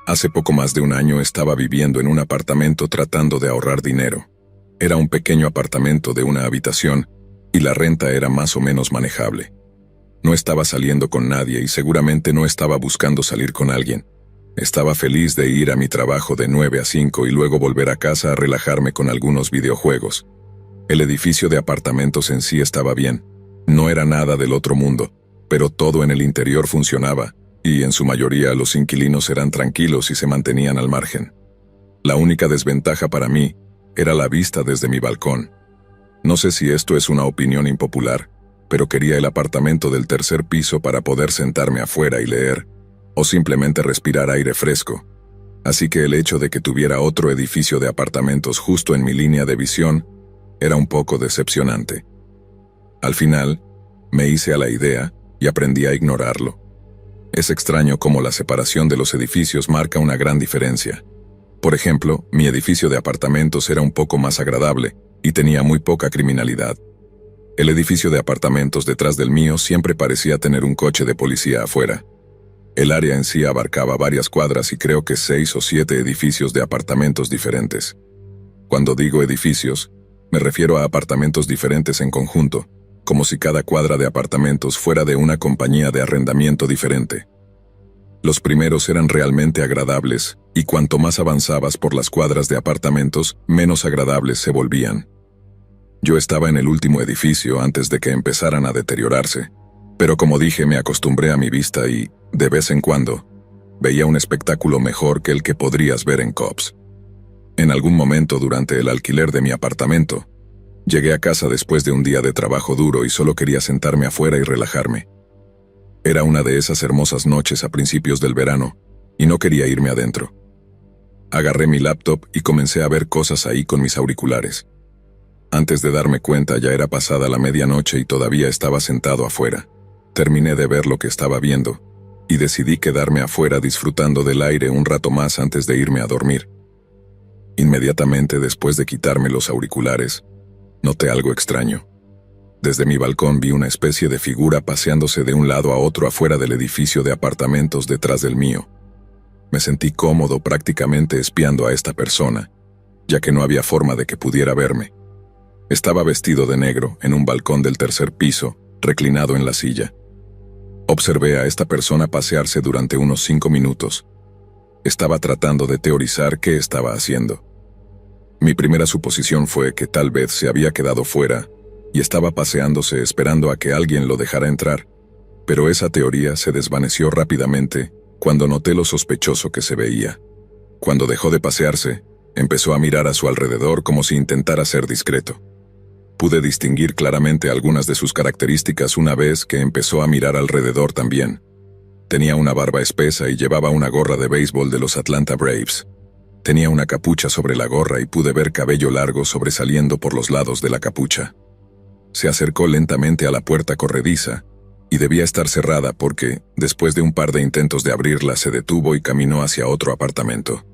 Hace poco más de un año estaba viviendo en un apartamento tratando de ahorrar dinero. Era un pequeño apartamento de una habitación y la renta era más o menos manejable. No estaba saliendo con nadie y seguramente no estaba buscando salir con alguien. Estaba feliz de ir a mi trabajo de 9 a 5 y luego volver a casa a relajarme con algunos videojuegos. El edificio de apartamentos en sí estaba bien. No era nada del otro mundo, pero todo en el interior funcionaba, y en su mayoría los inquilinos eran tranquilos y se mantenían al margen. La única desventaja para mí era la vista desde mi balcón. No sé si esto es una opinión impopular, pero quería el apartamento del tercer piso para poder sentarme afuera y leer, o simplemente respirar aire fresco. Así que el hecho de que tuviera otro edificio de apartamentos justo en mi línea de visión era un poco decepcionante. Al final, me hice a la idea y aprendí a ignorarlo. Es extraño cómo la separación de los edificios marca una gran diferencia. Por ejemplo, mi edificio de apartamentos era un poco más agradable y tenía muy poca criminalidad. El edificio de apartamentos detrás del mío siempre parecía tener un coche de policía afuera. El área en sí abarcaba varias cuadras y creo que 6 o 7 edificios de apartamentos diferentes. Cuando digo edificios, me refiero a apartamentos diferentes en conjunto, como si cada cuadra de apartamentos fuera de una compañía de arrendamiento diferente. Los primeros eran realmente agradables, y cuanto más avanzabas por las cuadras de apartamentos, menos agradables se volvían. Yo estaba en el último edificio antes de que empezaran a deteriorarse, pero como dije me acostumbré a mi vista y, de vez en cuando, veía un espectáculo mejor que el que podrías ver en Cops. En algún momento durante el alquiler de mi apartamento, llegué a casa después de un día de trabajo duro y solo quería sentarme afuera y relajarme. Era una de esas hermosas noches a principios del verano, y no quería irme adentro. Agarré mi laptop y comencé a ver cosas ahí con mis auriculares. Antes de darme cuenta ya era pasada la medianoche y todavía estaba sentado afuera. Terminé de ver lo que estaba viendo, y decidí quedarme afuera disfrutando del aire un rato más antes de irme a dormir. Inmediatamente después de quitarme los auriculares, noté algo extraño. Desde mi balcón vi una especie de figura paseándose de un lado a otro afuera del edificio de apartamentos detrás del mío. Me sentí cómodo prácticamente espiando a esta persona, ya que no había forma de que pudiera verme. Estaba vestido de negro en un balcón del tercer piso, reclinado en la silla. Observé a esta persona pasearse durante unos 5 minutos. Estaba tratando de teorizar qué estaba haciendo. Mi primera suposición fue que tal vez se había quedado fuera y estaba paseándose esperando a que alguien lo dejara entrar, pero esa teoría se desvaneció rápidamente cuando noté lo sospechoso que se veía. Cuando dejó de pasearse, empezó a mirar a su alrededor como si intentara ser discreto. Pude distinguir claramente algunas de sus características una vez que empezó a mirar alrededor también. Tenía una barba espesa y llevaba una gorra de béisbol de los Atlanta Braves. Tenía una capucha sobre la gorra y pude ver cabello largo sobresaliendo por los lados de la capucha. Se acercó lentamente a la puerta corrediza, y debía estar cerrada porque, después de un par de intentos de abrirla, se detuvo y caminó hacia otro apartamento.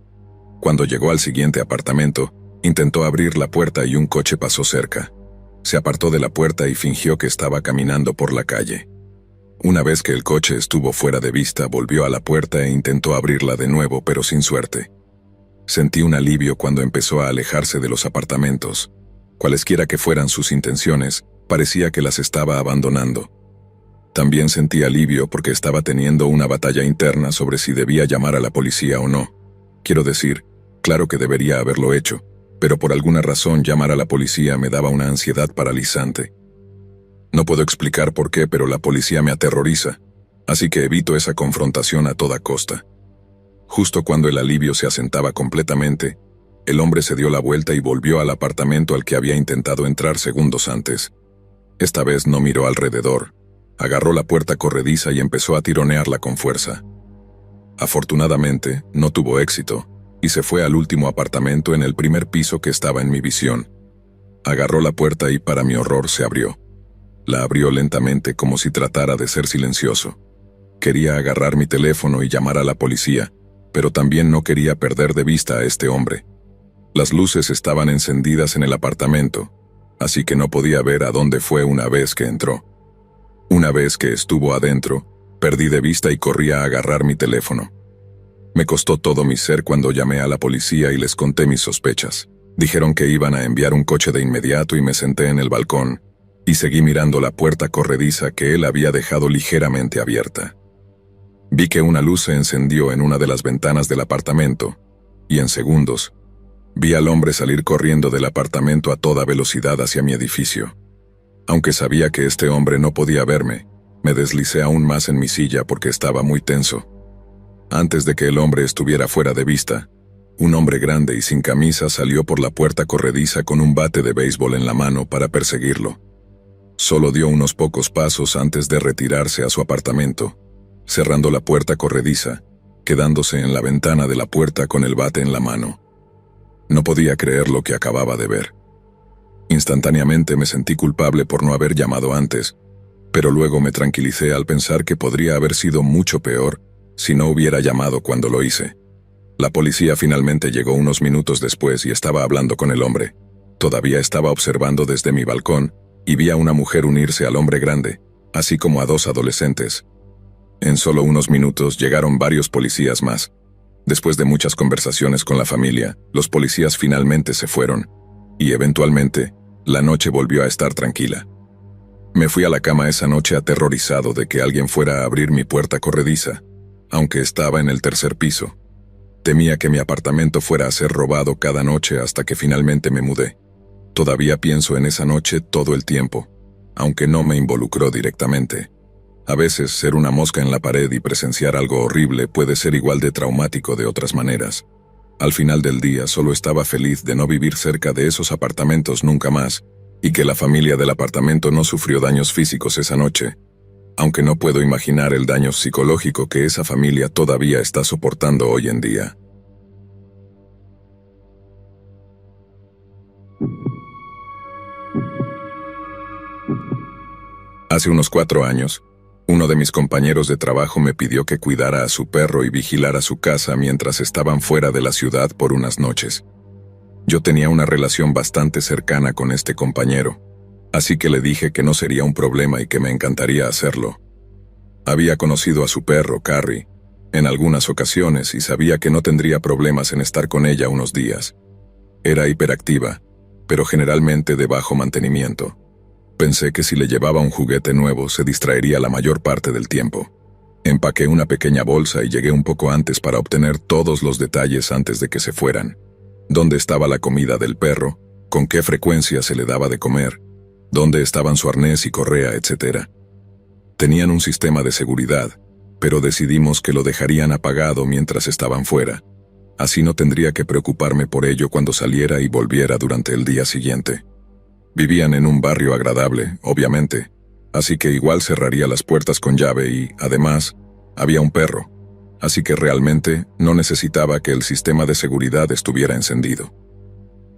Cuando llegó al siguiente apartamento, intentó abrir la puerta y un coche pasó cerca. Se apartó de la puerta y fingió que estaba caminando por la calle. Una vez que el coche estuvo fuera de vista, volvió a la puerta e intentó abrirla de nuevo, pero sin suerte. Sentí un alivio cuando empezó a alejarse de los apartamentos. Cualesquiera que fueran sus intenciones, parecía que las estaba abandonando. También sentí alivio porque estaba teniendo una batalla interna sobre si debía llamar a la policía o no. Quiero decir, claro que debería haberlo hecho, pero por alguna razón llamar a la policía me daba una ansiedad paralizante. No puedo explicar por qué, pero la policía me aterroriza, así que evito esa confrontación a toda costa. Justo cuando el alivio se asentaba completamente, el hombre se dio la vuelta y volvió al apartamento al que había intentado entrar segundos antes. Esta vez no miró alrededor, agarró la puerta corrediza y empezó a tironearla con fuerza. Afortunadamente, no tuvo éxito, y se fue al último apartamento en el primer piso que estaba en mi visión. Agarró la puerta y, para mi horror, se abrió. La abrió lentamente como si tratara de ser silencioso. Quería agarrar mi teléfono y llamar a la policía, pero también no quería perder de vista a este hombre. Las luces estaban encendidas en el apartamento, así que no podía ver a dónde fue una vez que entró. Una vez que estuvo adentro, perdí de vista y corrí a agarrar mi teléfono. Me costó todo mi ser cuando llamé a la policía y les conté mis sospechas. Dijeron que iban a enviar un coche de inmediato y me senté en el balcón y seguí mirando la puerta corrediza que él había dejado ligeramente abierta. Vi que una luz se encendió en una de las ventanas del apartamento y en segundos vi al hombre salir corriendo del apartamento a toda velocidad hacia mi edificio. Aunque sabía que este hombre no podía verme, me deslicé aún más en mi silla porque estaba muy tenso. Antes de que el hombre estuviera fuera de vista, un hombre grande y sin camisa salió por la puerta corrediza con un bate de béisbol en la mano para perseguirlo. Solo dio unos pocos pasos antes de retirarse a su apartamento, cerrando la puerta corrediza, quedándose en la ventana de la puerta con el bate en la mano. No podía creer lo que acababa de ver. Instantáneamente me sentí culpable por no haber llamado antes, pero luego me tranquilicé al pensar que podría haber sido mucho peor si no hubiera llamado cuando lo hice. La policía finalmente llegó unos minutos después y estaba hablando con el hombre. Todavía estaba observando desde mi balcón y vi a una mujer unirse al hombre grande, así como a dos adolescentes. En solo unos minutos llegaron varios policías más. Después de muchas conversaciones con la familia, los policías finalmente se fueron, y eventualmente, la noche volvió a estar tranquila. Me fui a la cama esa noche aterrorizado de que alguien fuera a abrir mi puerta corrediza, aunque estaba en el tercer piso. Temía que mi apartamento fuera a ser robado cada noche hasta que finalmente me mudé. Todavía pienso en esa noche todo el tiempo, aunque no me involucró directamente. A veces ser una mosca en la pared y presenciar algo horrible puede ser igual de traumático de otras maneras. Al final del día solo estaba feliz de no vivir cerca de esos apartamentos nunca más, y que la familia del apartamento no sufrió daños físicos esa noche, aunque no puedo imaginar el daño psicológico que esa familia todavía está soportando hoy en día. Hace unos 4 años, uno de mis compañeros de trabajo me pidió que cuidara a su perro y vigilara su casa mientras estaban fuera de la ciudad por unas noches. Yo tenía una relación bastante cercana con este compañero, así que le dije que no sería un problema y que me encantaría hacerlo. Había conocido a su perro, Carrie, en algunas ocasiones y sabía que no tendría problemas en estar con ella unos días. Era hiperactiva, pero generalmente de bajo mantenimiento. Pensé que si le llevaba un juguete nuevo se distraería la mayor parte del tiempo. Empaqué una pequeña bolsa y llegué un poco antes para obtener todos los detalles antes de que se fueran. ¿Dónde estaba la comida del perro? ¿Con qué frecuencia se le daba de comer? ¿Dónde estaban su arnés y correa, etcétera? Tenían un sistema de seguridad, pero decidimos que lo dejarían apagado mientras estaban fuera. Así no tendría que preocuparme por ello cuando saliera y volviera durante el día siguiente. Vivían en un barrio agradable, obviamente, así que igual cerraría las puertas con llave y, además, había un perro, así que realmente no necesitaba que el sistema de seguridad estuviera encendido.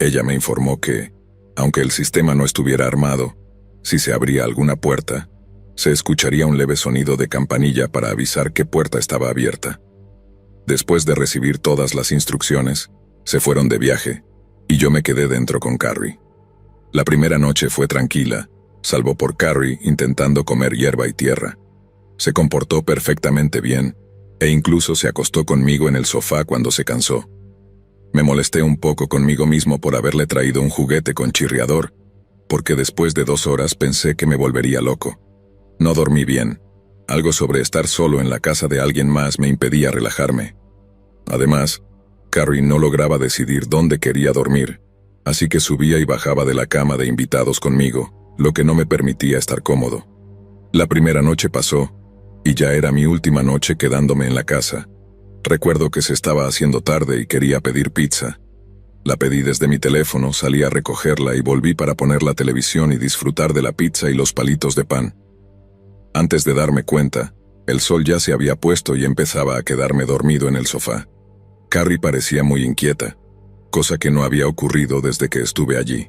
Ella me informó que, aunque el sistema no estuviera armado, si se abría alguna puerta, se escucharía un leve sonido de campanilla para avisar qué puerta estaba abierta. Después de recibir todas las instrucciones, se fueron de viaje, y yo me quedé dentro con Carrie. La primera noche fue tranquila, salvo por Carrie intentando comer hierba y tierra. Se comportó perfectamente bien, e incluso se acostó conmigo en el sofá cuando se cansó. Me molesté un poco conmigo mismo por haberle traído un juguete con chirriador, porque después de 2 horas pensé que me volvería loco. No dormí bien. Algo sobre estar solo en la casa de alguien más me impedía relajarme. Además, Carrie no lograba decidir dónde quería dormir, así que subía y bajaba de la cama de invitados conmigo, lo que no me permitía estar cómodo. La primera noche pasó, y ya era mi última noche quedándome en la casa. Recuerdo que se estaba haciendo tarde y quería pedir pizza. La pedí desde mi teléfono, salí a recogerla y volví para poner la televisión y disfrutar de la pizza y los palitos de pan. Antes de darme cuenta, el sol ya se había puesto y empezaba a quedarme dormido en el sofá. Carrie parecía muy inquieta, cosa que no había ocurrido desde que estuve allí.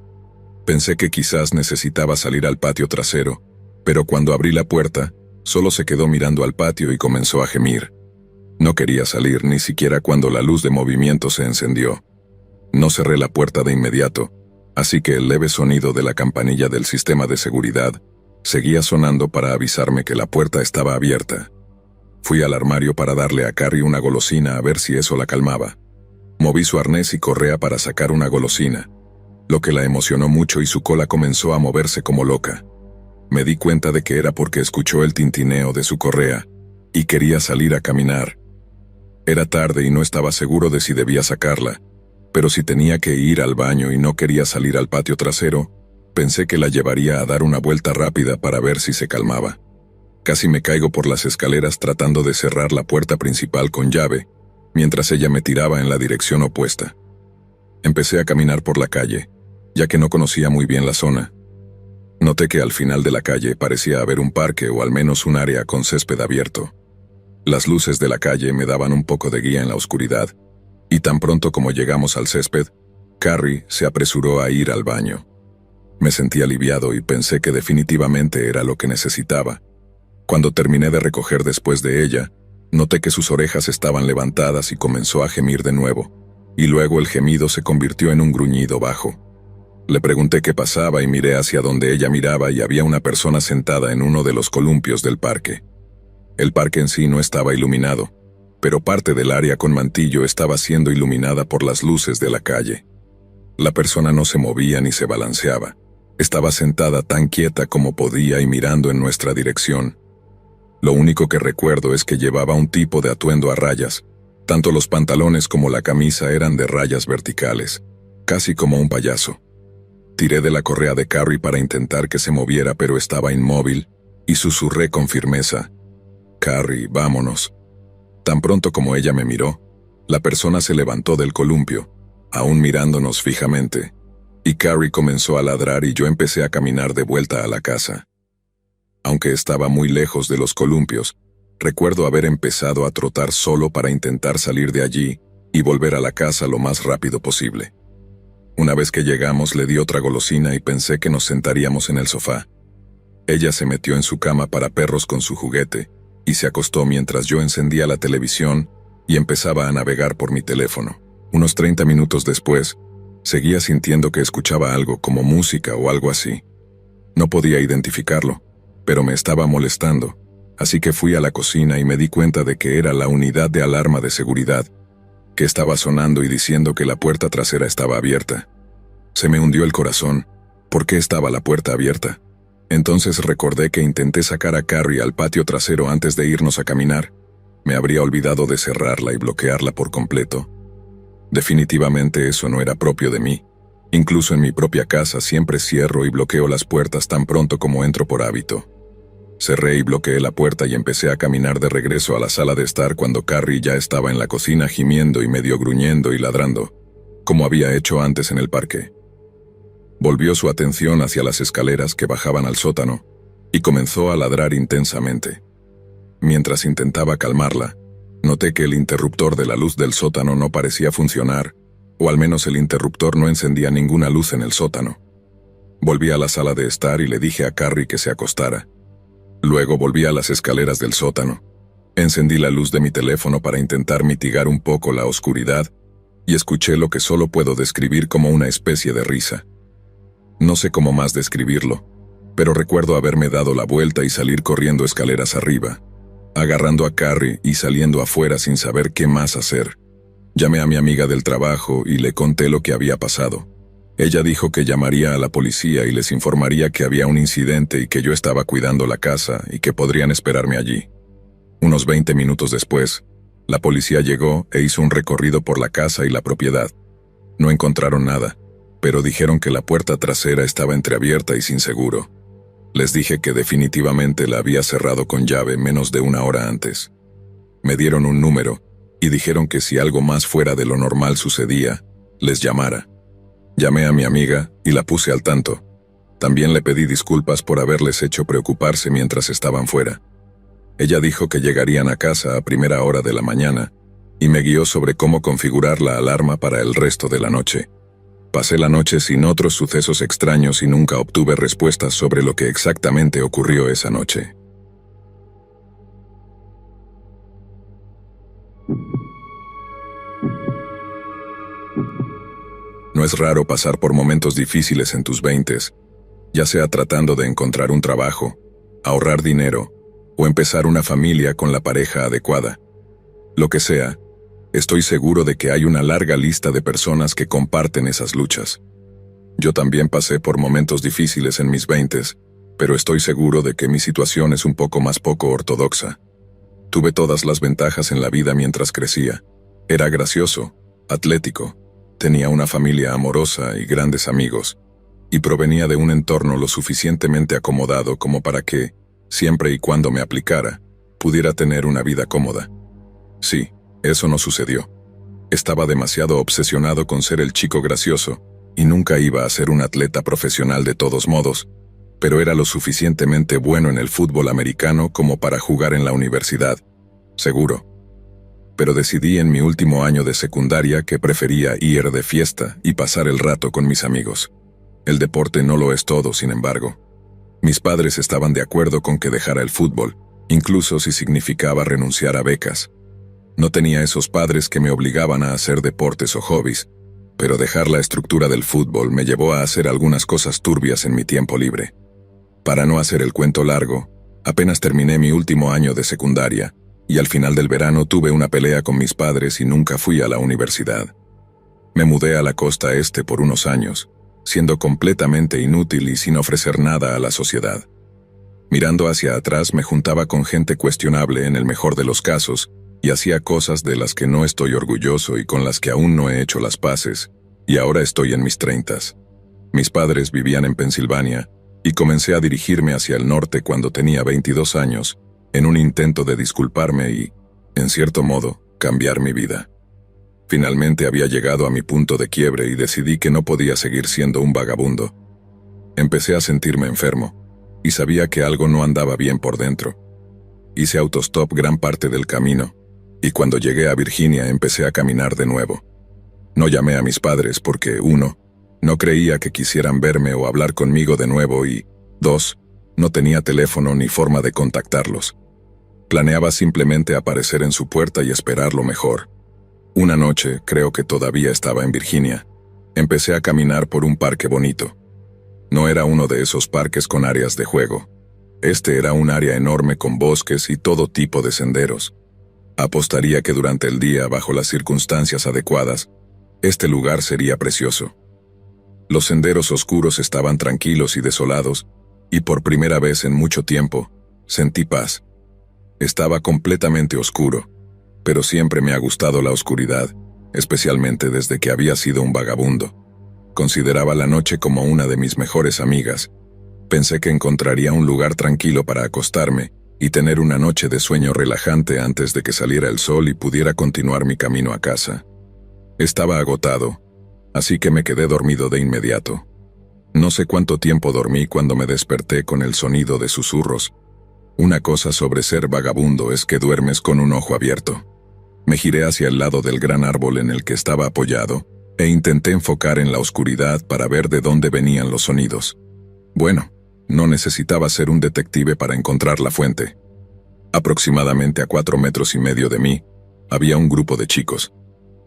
Pensé que quizás necesitaba salir al patio trasero, pero cuando abrí la puerta, solo se quedó mirando al patio y comenzó a gemir. No quería salir ni siquiera cuando la luz de movimiento se encendió. No cerré la puerta de inmediato, así que el leve sonido de la campanilla del sistema de seguridad seguía sonando para avisarme que la puerta estaba abierta. Fui al armario para darle a Carrie una golosina a ver si eso la calmaba. Moví su arnés y correa para sacar una golosina, lo que la emocionó mucho y su cola comenzó a moverse como loca. Me di cuenta de que era porque escuchó el tintineo de su correa y quería salir a caminar. Era tarde y no estaba seguro de si debía sacarla, pero si tenía que ir al baño y no quería salir al patio trasero, pensé que la llevaría a dar una vuelta rápida para ver si se calmaba. Casi me caigo por las escaleras tratando de cerrar la puerta principal con llave, mientras ella me tiraba en la dirección opuesta. Empecé a caminar por la calle, ya que no conocía muy bien la zona. Noté que al final de la calle parecía haber un parque o al menos un área con césped abierto. Las luces de la calle me daban un poco de guía en la oscuridad, y tan pronto como llegamos al césped, Carrie se apresuró a ir al baño. Me sentí aliviado y pensé que definitivamente era lo que necesitaba. Cuando terminé de recoger después de ella, noté que sus orejas estaban levantadas y comenzó a gemir de nuevo, y luego el gemido se convirtió en un gruñido bajo. Le pregunté qué pasaba y miré hacia donde ella miraba y había una persona sentada en uno de los columpios del parque. El parque en sí no estaba iluminado, pero parte del área con mantillo estaba siendo iluminada por las luces de la calle. La persona no se movía ni se balanceaba. Estaba sentada tan quieta como podía y mirando en nuestra dirección. Lo único que recuerdo es que llevaba un tipo de atuendo a rayas. Tanto los pantalones como la camisa eran de rayas verticales, casi como un payaso. Tiré de la correa de Carrie para intentar que se moviera, pero estaba inmóvil, y susurré con firmeza: «Carrie, vámonos». Tan pronto como ella me miró, la persona se levantó del columpio, aún mirándonos fijamente, y Carrie comenzó a ladrar y yo empecé a caminar de vuelta a la casa. Aunque estaba muy lejos de los columpios, recuerdo haber empezado a trotar solo para intentar salir de allí y volver a la casa lo más rápido posible. Una vez que llegamos le di otra golosina y pensé que nos sentaríamos en el sofá. Ella se metió en su cama para perros con su juguete y se acostó mientras yo encendía la televisión y empezaba a navegar por mi teléfono. Unos 30 minutos después, seguía sintiendo que escuchaba algo como música o algo así. No podía identificarlo, pero me estaba molestando, así que fui a la cocina y me di cuenta de que era la unidad de alarma de seguridad, que estaba sonando y diciendo que la puerta trasera estaba abierta. Se me hundió el corazón. ¿Por qué estaba la puerta abierta? Entonces recordé que intenté sacar a Carrie al patio trasero antes de irnos a caminar. Me habría olvidado de cerrarla y bloquearla por completo. Definitivamente eso no era propio de mí. Incluso en mi propia casa siempre cierro y bloqueo las puertas tan pronto como entro por hábito. Cerré y bloqueé la puerta y empecé a caminar de regreso a la sala de estar cuando Carrie ya estaba en la cocina gimiendo y medio gruñendo y ladrando, como había hecho antes en el parque. Volvió su atención hacia las escaleras que bajaban al sótano y comenzó a ladrar intensamente. Mientras intentaba calmarla, noté que el interruptor de la luz del sótano no parecía funcionar, o al menos el interruptor no encendía ninguna luz en el sótano. Volví a la sala de estar y le dije a Carrie que se acostara. Luego volví a las escaleras del sótano. Encendí la luz de mi teléfono para intentar mitigar un poco la oscuridad y escuché lo que solo puedo describir como una especie de risa. No sé cómo más describirlo, pero recuerdo haberme dado la vuelta y salir corriendo escaleras arriba, agarrando a Carrie y saliendo afuera sin saber qué más hacer. Llamé a mi amiga del trabajo y le conté lo que había pasado. Ella dijo que llamaría a la policía y les informaría que había un incidente y que yo estaba cuidando la casa y que podrían esperarme allí. Unos 20 minutos después, la policía llegó e hizo un recorrido por la casa y la propiedad. No encontraron nada, pero dijeron que la puerta trasera estaba entreabierta y sin seguro. Les dije que definitivamente la había cerrado con llave menos de una hora antes. Me dieron un número y dijeron que si algo más fuera de lo normal sucedía, les llamara. Llamé a mi amiga y la puse al tanto. También le pedí disculpas por haberles hecho preocuparse mientras estaban fuera. Ella dijo que llegarían a casa a primera hora de la mañana y me guió sobre cómo configurar la alarma para el resto de la noche. Pasé la noche sin otros sucesos extraños y nunca obtuve respuestas sobre lo que exactamente ocurrió esa noche. No es raro pasar por momentos difíciles en tus 20s, ya sea tratando de encontrar un trabajo, ahorrar dinero o empezar una familia con la pareja adecuada. Lo que sea, estoy seguro de que hay una larga lista de personas que comparten esas luchas. Yo también pasé por momentos difíciles en mis 20s, pero estoy seguro de que mi situación es un poco más poco ortodoxa. Tuve todas las ventajas en la vida mientras crecía. Era gracioso, atlético, tenía una familia amorosa y grandes amigos, y provenía de un entorno lo suficientemente acomodado como para que, siempre y cuando me aplicara, pudiera tener una vida cómoda. Sí, eso no sucedió. Estaba demasiado obsesionado con ser el chico gracioso, y nunca iba a ser un atleta profesional de todos modos, pero era lo suficientemente bueno en el fútbol americano como para jugar en la universidad, seguro. Pero decidí en mi último año de secundaria que prefería ir de fiesta y pasar el rato con mis amigos. El deporte no lo es todo, sin embargo. Mis padres estaban de acuerdo con que dejara el fútbol, incluso si significaba renunciar a becas. No tenía esos padres que me obligaban a hacer deportes o hobbies, pero dejar la estructura del fútbol me llevó a hacer algunas cosas turbias en mi tiempo libre. Para no hacer el cuento largo, apenas terminé mi último año de secundaria, y al final del verano tuve una pelea con mis padres y nunca fui a la universidad. Me mudé a la costa este por unos años, siendo completamente inútil y sin ofrecer nada a la sociedad. Mirando hacia atrás me juntaba con gente cuestionable en el mejor de los casos, y hacía cosas de las que no estoy orgulloso y con las que aún no he hecho las paces, y ahora estoy en mis 30s. Mis padres vivían en Pensilvania, y comencé a dirigirme hacia el norte cuando tenía 22 años, en un intento de disculparme y, en cierto modo, cambiar mi vida. Finalmente había llegado a mi punto de quiebre y decidí que no podía seguir siendo un vagabundo. Empecé a sentirme enfermo, y sabía que algo no andaba bien por dentro. Hice autostop gran parte del camino, y cuando llegué a Virginia empecé a caminar de nuevo. No llamé a mis padres porque, 1, no creía que quisieran verme o hablar conmigo de nuevo y, 2, no tenía teléfono ni forma de contactarlos. Planeaba simplemente aparecer en su puerta y esperar lo mejor. Una noche, creo que todavía estaba en Virginia, empecé a caminar por un parque bonito. No era uno de esos parques con áreas de juego. Este era un área enorme con bosques y todo tipo de senderos. Apostaría que durante el día, bajo las circunstancias adecuadas, este lugar sería precioso. Los senderos oscuros estaban tranquilos y desolados, y por primera vez en mucho tiempo, sentí paz. Estaba completamente oscuro, pero siempre me ha gustado la oscuridad, especialmente desde que había sido un vagabundo. Consideraba la noche como una de mis mejores amigas. Pensé que encontraría un lugar tranquilo para acostarme y tener una noche de sueño relajante antes de que saliera el sol y pudiera continuar mi camino a casa. Estaba agotado, así que me quedé dormido de inmediato. No sé cuánto tiempo dormí cuando me desperté con el sonido de susurros. Una cosa sobre ser vagabundo es que duermes con un ojo abierto. Me giré hacia el lado del gran árbol en el que estaba apoyado e intenté enfocar en la oscuridad para ver de dónde venían los sonidos. Bueno, no necesitaba ser un detective para encontrar la fuente. Aproximadamente a 4,5 metros de mí, había un grupo de chicos.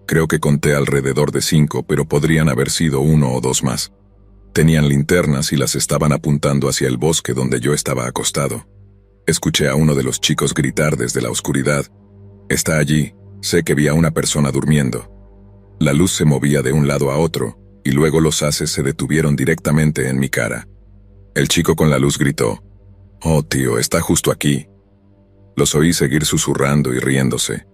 Creo que conté alrededor de 5, pero podrían haber sido 1 o 2 más. Tenían linternas y las estaban apuntando hacia el bosque donde yo estaba acostado. Escuché a uno de los chicos gritar desde la oscuridad: «Está allí, sé que vi a una persona durmiendo». La luz se movía de un lado a otro, y luego los haces se detuvieron directamente en mi cara. El chico con la luz gritó: «Oh, tío, está justo aquí». Los oí seguir susurrando y riéndose.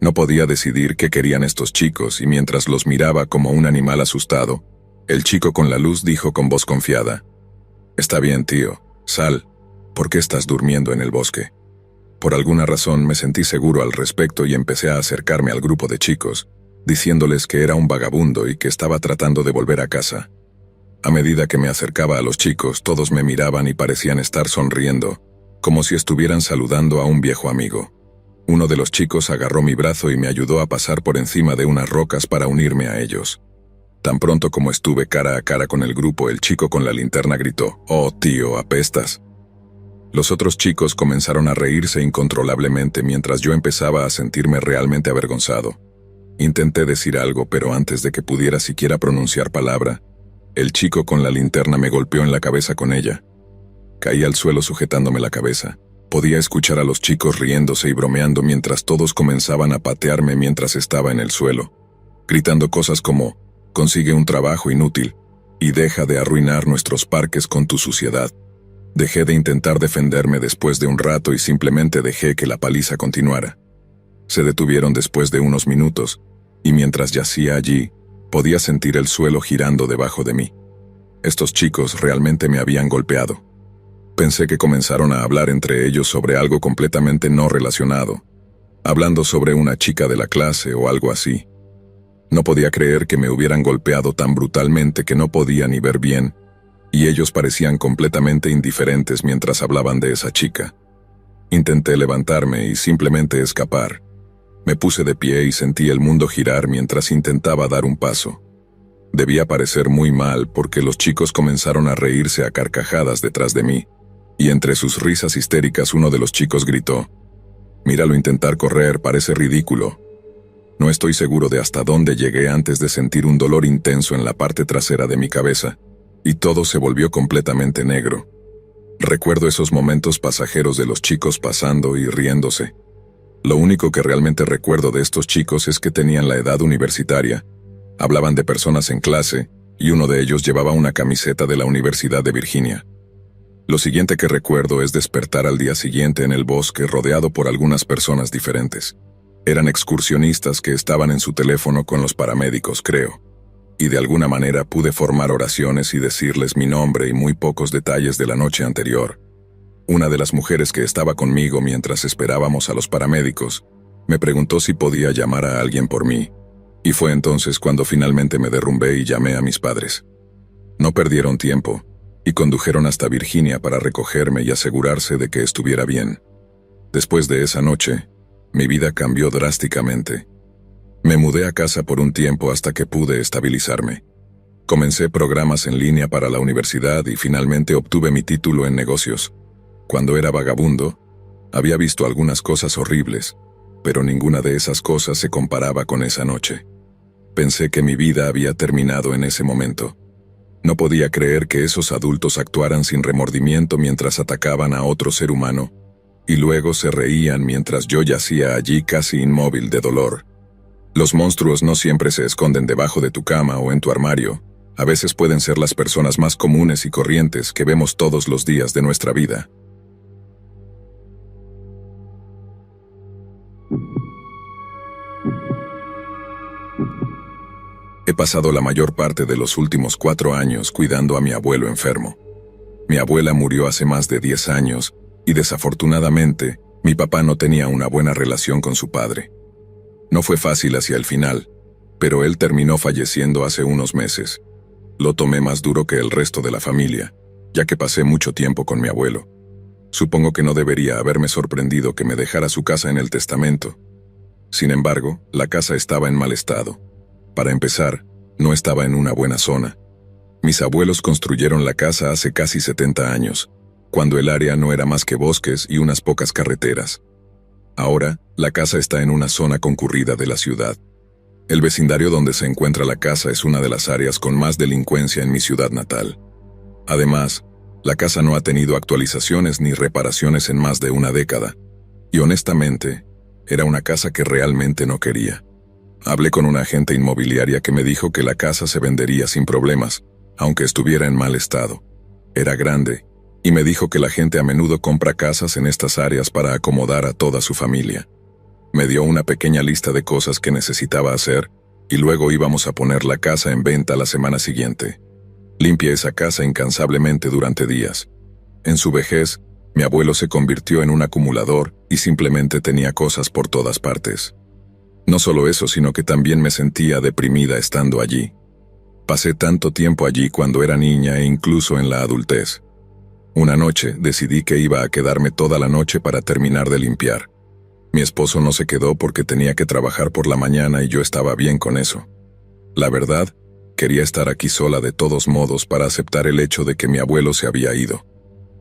No podía decidir qué querían estos chicos y mientras los miraba como un animal asustado, el chico con la luz dijo con voz confiada: «Está bien, tío, sal. ¿Por qué estás durmiendo en el bosque?». Por alguna razón me sentí seguro al respecto y empecé a acercarme al grupo de chicos, diciéndoles que era un vagabundo y que estaba tratando de volver a casa. A medida que me acercaba a los chicos, todos me miraban y parecían estar sonriendo, como si estuvieran saludando a un viejo amigo. Uno de los chicos agarró mi brazo y me ayudó a pasar por encima de unas rocas para unirme a ellos. Tan pronto como estuve cara a cara con el grupo, el chico con la linterna gritó: «Oh, tío, apestas». Los otros chicos comenzaron a reírse incontrolablemente mientras yo empezaba a sentirme realmente avergonzado. Intenté decir algo, pero antes de que pudiera siquiera pronunciar palabra, el chico con la linterna me golpeó en la cabeza con ella. Caí al suelo sujetándome la cabeza, Podía escuchar a los chicos riéndose y bromeando mientras todos comenzaban a patearme mientras estaba en el suelo, gritando cosas como, consigue un trabajo inútil, y deja de arruinar nuestros parques con tu suciedad. Dejé de intentar defenderme después de un rato y simplemente dejé que la paliza continuara. Se detuvieron después de unos minutos, y mientras yacía allí, podía sentir el suelo girando debajo de mí. Estos chicos realmente me habían golpeado. Pensé que comenzaron a hablar entre ellos sobre algo completamente no relacionado, hablando sobre una chica de la clase o algo así. No podía creer que me hubieran golpeado tan brutalmente que no podía ni ver bien, y ellos parecían completamente indiferentes mientras hablaban de esa chica. Intenté levantarme y simplemente escapar. Me puse de pie y sentí el mundo girar mientras intentaba dar un paso. Debía parecer muy mal porque los chicos comenzaron a reírse a carcajadas detrás de mí, y entre sus risas histéricas uno de los chicos gritó, «Míralo intentar correr, parece ridículo». No estoy seguro de hasta dónde llegué antes de sentir un dolor intenso en la parte trasera de mi cabeza, y todo se volvió completamente negro. Recuerdo esos momentos pasajeros de los chicos pasando y riéndose. Lo único que realmente recuerdo de estos chicos es que tenían la edad universitaria, hablaban de personas en clase, y uno de ellos llevaba una camiseta de la Universidad de Virginia. Lo siguiente que recuerdo es despertar al día siguiente en el bosque rodeado por algunas personas diferentes. Eran excursionistas que estaban en su teléfono con los paramédicos, creo. Y de alguna manera pude formar oraciones y decirles mi nombre y muy pocos detalles de la noche anterior. Una de las mujeres que estaba conmigo mientras esperábamos a los paramédicos, me preguntó si podía llamar a alguien por mí. Y fue entonces cuando finalmente me derrumbé y llamé a mis padres. No perdieron tiempo, y condujeron hasta Virginia para recogerme y asegurarse de que estuviera bien. Después de esa noche, mi vida cambió drásticamente. Me mudé a casa por un tiempo hasta que pude estabilizarme. Comencé programas en línea para la universidad y finalmente obtuve mi título en negocios. Cuando era vagabundo, había visto algunas cosas horribles, pero ninguna de esas cosas se comparaba con esa noche. Pensé que mi vida había terminado en ese momento. No podía creer que esos adultos actuaran sin remordimiento mientras atacaban a otro ser humano, y luego se reían mientras yo yacía allí casi inmóvil de dolor. Los monstruos no siempre se esconden debajo de tu cama o en tu armario, a veces pueden ser las personas más comunes y corrientes que vemos todos los días de nuestra vida. He pasado la mayor parte de los últimos 4 años cuidando a mi abuelo enfermo. Mi abuela murió hace más de 10 años, y desafortunadamente, mi papá no tenía una buena relación con su padre. No fue fácil hacia el final, pero él terminó falleciendo hace unos meses. Lo tomé más duro que el resto de la familia, ya que pasé mucho tiempo con mi abuelo. Supongo que no debería haberme sorprendido que me dejara su casa en el testamento. Sin embargo, la casa estaba en mal estado. Para empezar, no estaba en una buena zona. Mis abuelos construyeron la casa hace casi 70 años, cuando el área no era más que bosques y unas pocas carreteras. Ahora, la casa está en una zona concurrida de la ciudad. El vecindario donde se encuentra la casa es una de las áreas con más delincuencia en mi ciudad natal. Además, la casa no ha tenido actualizaciones ni reparaciones en más de una década, y honestamente, era una casa que realmente no quería. Hablé con una agente inmobiliaria que me dijo que la casa se vendería sin problemas, aunque estuviera en mal estado. Era grande, y me dijo que la gente a menudo compra casas en estas áreas para acomodar a toda su familia. Me dio una pequeña lista de cosas que necesitaba hacer, y luego íbamos a poner la casa en venta la semana siguiente. Limpié esa casa incansablemente durante días. En su vejez, mi abuelo se convirtió en un acumulador y simplemente tenía cosas por todas partes. No solo eso, sino que también me sentía deprimida estando allí. Pasé tanto tiempo allí cuando era niña e incluso en la adultez. Una noche decidí que iba a quedarme toda la noche para terminar de limpiar. Mi esposo no se quedó porque tenía que trabajar por la mañana y yo estaba bien con eso. La verdad, quería estar aquí sola de todos modos para aceptar el hecho de que mi abuelo se había ido.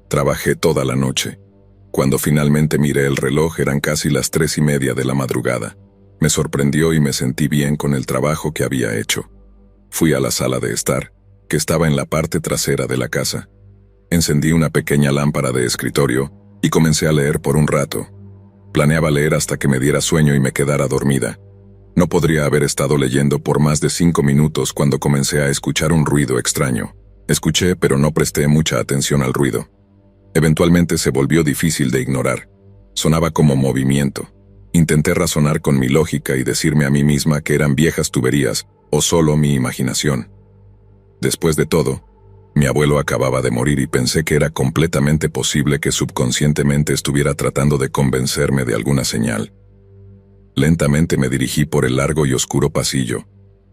Trabajé toda la noche. Cuando finalmente miré el reloj eran casi las 3:30 de la madrugada. Me sorprendió y me sentí bien con el trabajo que había hecho. Fui a la sala de estar, que estaba en la parte trasera de la casa. Encendí una pequeña lámpara de escritorio y comencé a leer por un rato. Planeaba leer hasta que me diera sueño y me quedara dormida. No podría haber estado leyendo por más de 5 minutos cuando comencé a escuchar un ruido extraño. Escuché, pero no presté mucha atención al ruido. Eventualmente se volvió difícil de ignorar. Sonaba como movimiento. Intenté razonar con mi lógica y decirme a mí misma que eran viejas tuberías o solo mi imaginación. Después de todo, mi abuelo acababa de morir y pensé que era completamente posible que subconscientemente estuviera tratando de convencerme de alguna señal. Lentamente me dirigí por el largo y oscuro pasillo,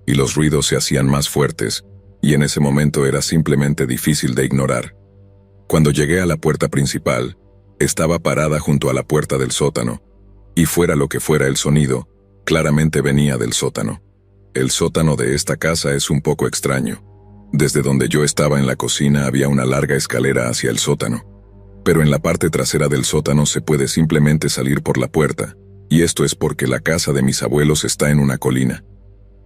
y los ruidos se hacían más fuertes, y en ese momento era simplemente difícil de ignorar. Cuando llegué a la puerta principal, estaba parada junto a la puerta del sótano, y fuera lo que fuera el sonido, claramente venía del sótano. El sótano de esta casa es un poco extraño. Desde donde yo estaba en la cocina había una larga escalera hacia el sótano, pero en la parte trasera del sótano se puede simplemente salir por la puerta, y esto es porque la casa de mis abuelos está en una colina.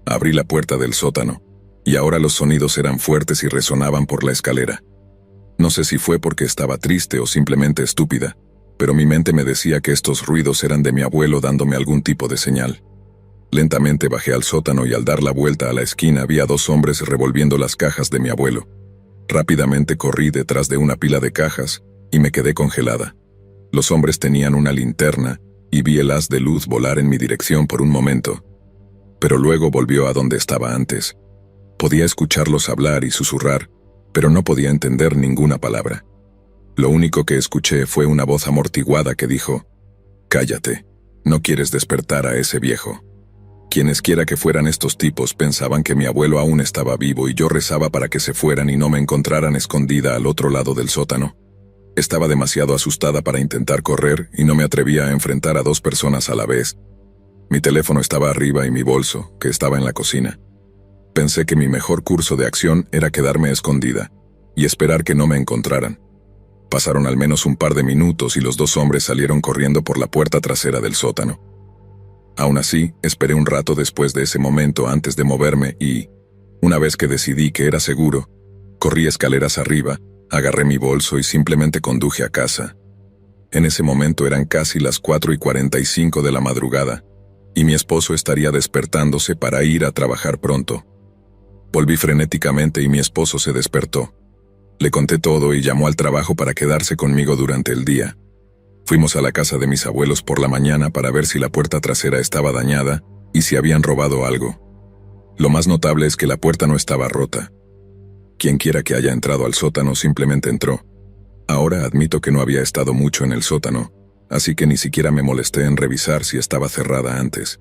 Abrí la puerta del sótano, y ahora los sonidos eran fuertes y resonaban por la escalera. No sé si fue porque estaba triste o simplemente estúpida, pero mi mente me decía que estos ruidos eran de mi abuelo dándome algún tipo de señal. Lentamente bajé al sótano y al dar la vuelta a la esquina vi a 2 hombres revolviendo las cajas de mi abuelo. Rápidamente corrí detrás de una pila de cajas y me quedé congelada. Los hombres tenían una linterna y vi el haz de luz volar en mi dirección por un momento, pero luego volvió a donde estaba antes. Podía escucharlos hablar y susurrar, pero no podía entender ninguna palabra. Lo único que escuché fue una voz amortiguada que dijo: «Cállate, no quieres despertar a ese viejo». Quienesquiera que fueran estos tipos pensaban que mi abuelo aún estaba vivo y yo rezaba para que se fueran y no me encontraran escondida al otro lado del sótano. Estaba demasiado asustada para intentar correr y no me atrevía a enfrentar a 2 personas a la vez. Mi teléfono estaba arriba y mi bolso, que estaba en la cocina. Pensé que mi mejor curso de acción era quedarme escondida y esperar que no me encontraran. Pasaron al menos un par de minutos y los 2 hombres salieron corriendo por la puerta trasera del sótano. Aún así, esperé un rato después de ese momento antes de moverme y, una vez que decidí que era seguro, corrí escaleras arriba, agarré mi bolso y simplemente conduje a casa. En ese momento eran casi las 4:45 de la madrugada, y mi esposo estaría despertándose para ir a trabajar pronto. Volví frenéticamente y mi esposo se despertó. Le conté todo y llamó al trabajo para quedarse conmigo durante el día. Fuimos a la casa de mis abuelos por la mañana para ver si la puerta trasera estaba dañada y si habían robado algo. Lo más notable es que la puerta no estaba rota. Quienquiera que haya entrado al sótano simplemente entró. Ahora admito que no había estado mucho en el sótano, así que ni siquiera me molesté en revisar si estaba cerrada antes.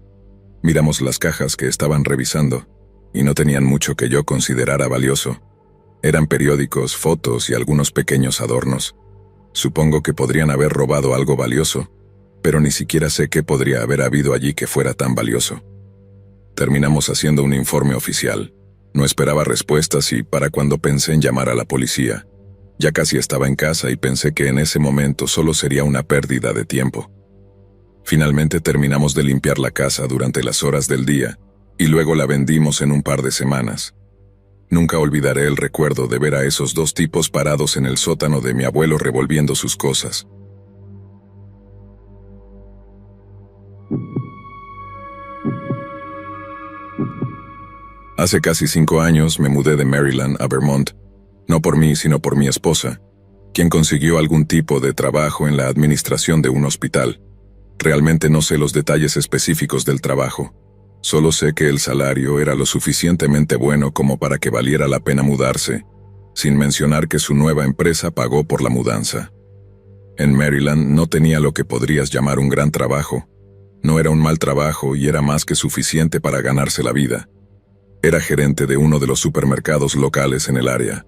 Miramos las cajas que estaban revisando, y no tenían mucho que yo considerara valioso. Eran periódicos, fotos y algunos pequeños adornos. Supongo que podrían haber robado algo valioso, pero ni siquiera sé qué podría haber habido allí que fuera tan valioso. Terminamos haciendo un informe oficial. No esperaba respuestas y para cuando pensé en llamar a la policía. Ya casi estaba en casa y pensé que en ese momento solo sería una pérdida de tiempo. Finalmente terminamos de limpiar la casa durante las horas del día, y luego la vendimos en un par de semanas. Nunca olvidaré el recuerdo de ver a esos 2 tipos parados en el sótano de mi abuelo revolviendo sus cosas. Hace casi 5 años me mudé de Maryland a Vermont, no por mí sino por mi esposa, quien consiguió algún tipo de trabajo en la administración de un hospital. Realmente no sé los detalles específicos del trabajo. Solo sé que el salario era lo suficientemente bueno como para que valiera la pena mudarse, sin mencionar que su nueva empresa pagó por la mudanza. En Maryland no tenía lo que podrías llamar un gran trabajo. No era un mal trabajo y era más que suficiente para ganarse la vida. Era gerente de uno de los supermercados locales en el área.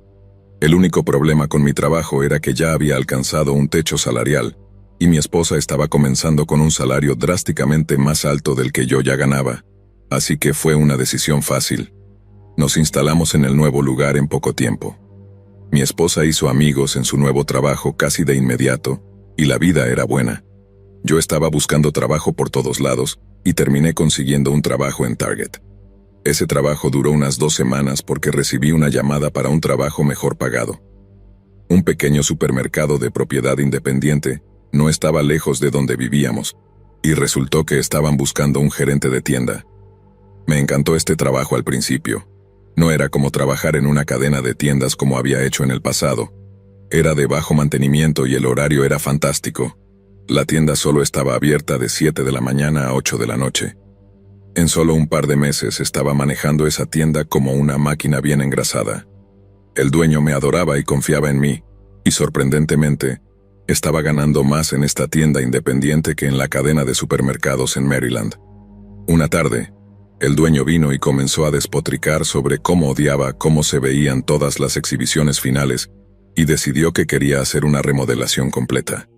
El único problema con mi trabajo era que ya había alcanzado un techo salarial, y mi esposa estaba comenzando con un salario drásticamente más alto del que yo ya ganaba. Así que fue una decisión fácil. Nos instalamos en el nuevo lugar en poco tiempo. Mi esposa hizo amigos en su nuevo trabajo casi de inmediato, y la vida era buena. Yo estaba buscando trabajo por todos lados, y terminé consiguiendo un trabajo en Target. Ese trabajo duró unas 2 semanas porque recibí una llamada para un trabajo mejor pagado. Un pequeño supermercado de propiedad independiente, No estaba lejos de donde vivíamos, y resultó que estaban buscando un gerente de tienda. Me encantó este trabajo al principio. No era como trabajar en una cadena de tiendas como había hecho en el pasado. Era de bajo mantenimiento y el horario era fantástico. La tienda solo estaba abierta de 7 de la mañana a 8 de la noche. En solo un par de meses estaba manejando esa tienda como una máquina bien engrasada. El dueño me adoraba y confiaba en mí, y sorprendentemente, estaba ganando más en esta tienda independiente que en la cadena de supermercados en Maryland. Una tarde, el dueño vino y comenzó a despotricar sobre cómo odiaba cómo se veían todas las exhibiciones finales y decidió que quería hacer una remodelación completa.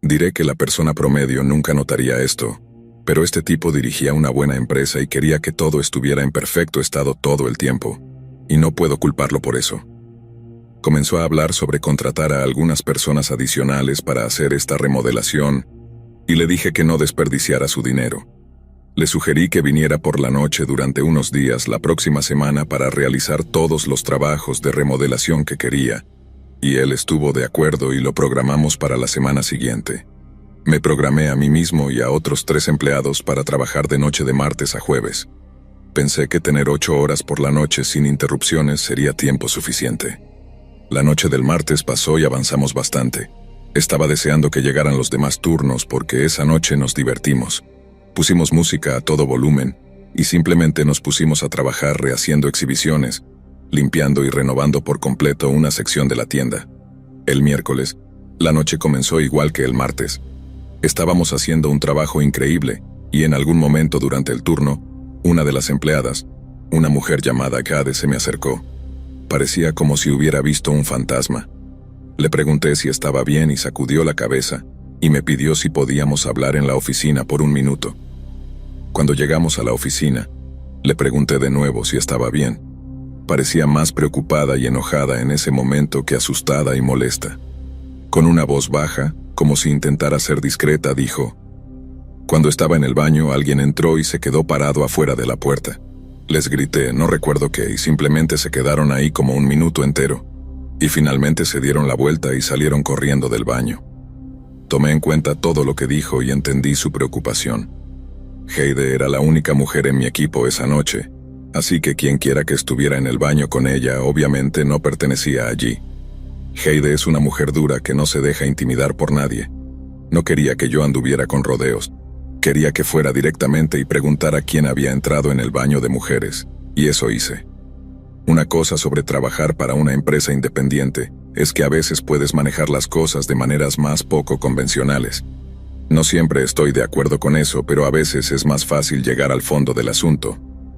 Diré que la persona promedio nunca notaría esto, pero este tipo dirigía una buena empresa y quería que todo estuviera en perfecto estado todo el tiempo, y no puedo culparlo por eso. Comenzó a hablar sobre contratar a algunas personas adicionales para hacer esta remodelación, y le dije que no desperdiciara su dinero. Le sugerí que viniera por la noche durante unos días la próxima semana para realizar todos los trabajos de remodelación que quería, y él estuvo de acuerdo y lo programamos para la semana siguiente. Me programé a mí mismo y a otros 3 empleados para trabajar de noche de martes a jueves. Pensé que tener 8 horas por la noche sin interrupciones sería tiempo suficiente. La noche del martes pasó y avanzamos bastante. Estaba deseando que llegaran los demás turnos porque esa noche nos divertimos. Pusimos música a todo volumen y simplemente nos pusimos a trabajar rehaciendo exhibiciones, limpiando y renovando por completo una sección de la tienda. El miércoles, la noche comenzó igual que el martes. Estábamos haciendo un trabajo increíble y en algún momento durante el turno, una de las empleadas, una mujer llamada Gade, se me acercó. Parecía como si hubiera visto un fantasma. Le pregunté si estaba bien y sacudió la cabeza y me pidió si podíamos hablar en la oficina por un minuto. Cuando llegamos a la oficina, le pregunté de nuevo si estaba bien. Parecía más preocupada y enojada en ese momento que asustada y molesta. Con una voz baja, como si intentara ser discreta, dijo: «Cuando estaba en el baño, alguien entró y se quedó parado afuera de la puerta. Les grité, no recuerdo qué, y simplemente se quedaron ahí como un minuto entero. Y finalmente se dieron la vuelta y salieron corriendo del baño». Tomé en cuenta todo lo que dijo y entendí su preocupación. Heide era la única mujer en mi equipo esa noche, así que quien quiera que estuviera en el baño con ella obviamente no pertenecía allí. Heide es una mujer dura que no se deja intimidar por nadie. No quería que yo anduviera con rodeos. Quería que fuera directamente y preguntara quién había entrado en el baño de mujeres, y eso hice. Una cosa sobre trabajar para una empresa independiente es que a veces puedes manejar las cosas de maneras más poco convencionales. No siempre estoy de acuerdo con eso, pero a veces es más fácil llegar al fondo del asunto.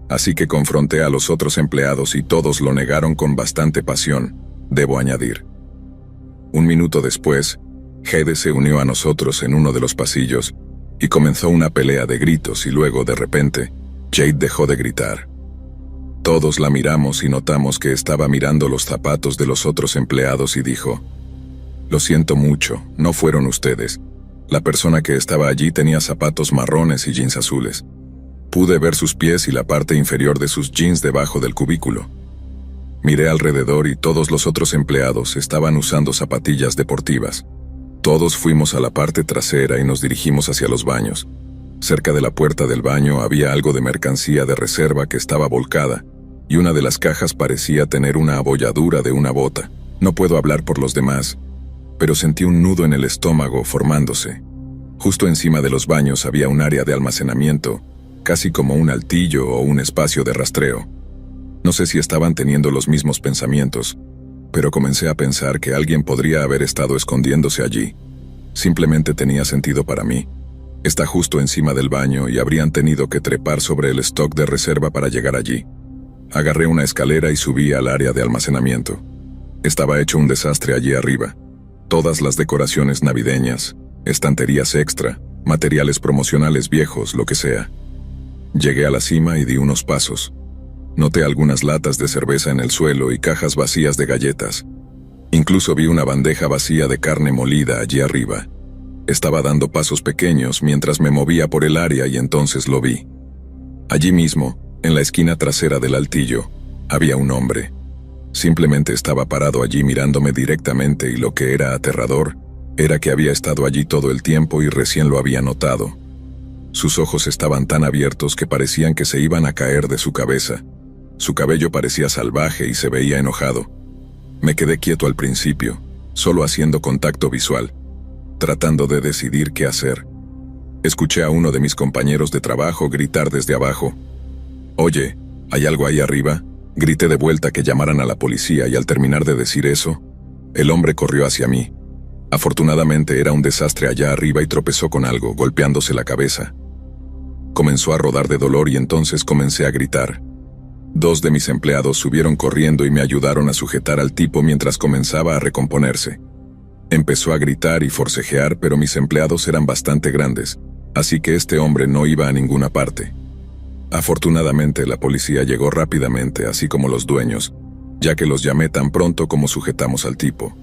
Así que confronté a los otros empleados y todos lo negaron con bastante pasión, debo añadir. Un minuto después, Heide se unió a nosotros en uno de los pasillos y comenzó una pelea de gritos y luego, de repente, Jade dejó de gritar. Todos la miramos y notamos que estaba mirando los zapatos de los otros empleados y dijo: «Lo siento mucho, no fueron ustedes. La persona que estaba allí tenía zapatos marrones y jeans azules. Pude ver sus pies y la parte inferior de sus jeans debajo del cubículo». Miré alrededor y todos los otros empleados estaban usando zapatillas deportivas. Todos fuimos a la parte trasera y nos dirigimos hacia los baños. Cerca de la puerta del baño había algo de mercancía de reserva que estaba volcada, y una de las cajas parecía tener una abolladura de una bota. No puedo hablar por los demás, pero sentí un nudo en el estómago formándose. Justo encima de los baños había un área de almacenamiento, casi como un altillo o un espacio de rastreo. No sé si estaban teniendo los mismos pensamientos, pero comencé a pensar que alguien podría haber estado escondiéndose allí. Simplemente tenía sentido para mí. Está justo encima del baño y habrían tenido que trepar sobre el stock de reserva para llegar allí. Agarré una escalera y subí al área de almacenamiento. Estaba hecho un desastre allí arriba. Todas las decoraciones navideñas, estanterías extra, materiales promocionales viejos, lo que sea. Llegué a la cima y di unos pasos. Noté algunas latas de cerveza en el suelo y cajas vacías de galletas. Incluso vi una bandeja vacía de carne molida allí arriba. Estaba dando pasos pequeños mientras me movía por el área y entonces lo vi. Allí mismo, en la esquina trasera del altillo, había un hombre. Simplemente estaba parado allí mirándome directamente y lo que era aterrador, Era que había estado allí todo el tiempo y recién lo había notado. Sus ojos estaban tan abiertos que parecían que se iban a caer de su cabeza. Su cabello parecía salvaje y se veía enojado. Me quedé quieto al principio, solo haciendo contacto visual, tratando de decidir qué hacer. Escuché a uno de mis compañeros de trabajo gritar desde abajo. «Oye, ¿hay algo ahí arriba?». Grité de vuelta que llamaran a la policía y al terminar de decir eso, el hombre corrió hacia mí. Afortunadamente era un desastre allá arriba y tropezó con algo, golpeándose la cabeza. Comenzó a rodar de dolor y entonces comencé a gritar. 2 de mis empleados subieron corriendo y me ayudaron a sujetar al tipo mientras comenzaba a recomponerse. Empezó a gritar y forcejear, pero mis empleados eran bastante grandes, así que este hombre no iba a ninguna parte. Afortunadamente la policía llegó rápidamente, así como los dueños, ya que los llamé tan pronto como sujetamos al tipo.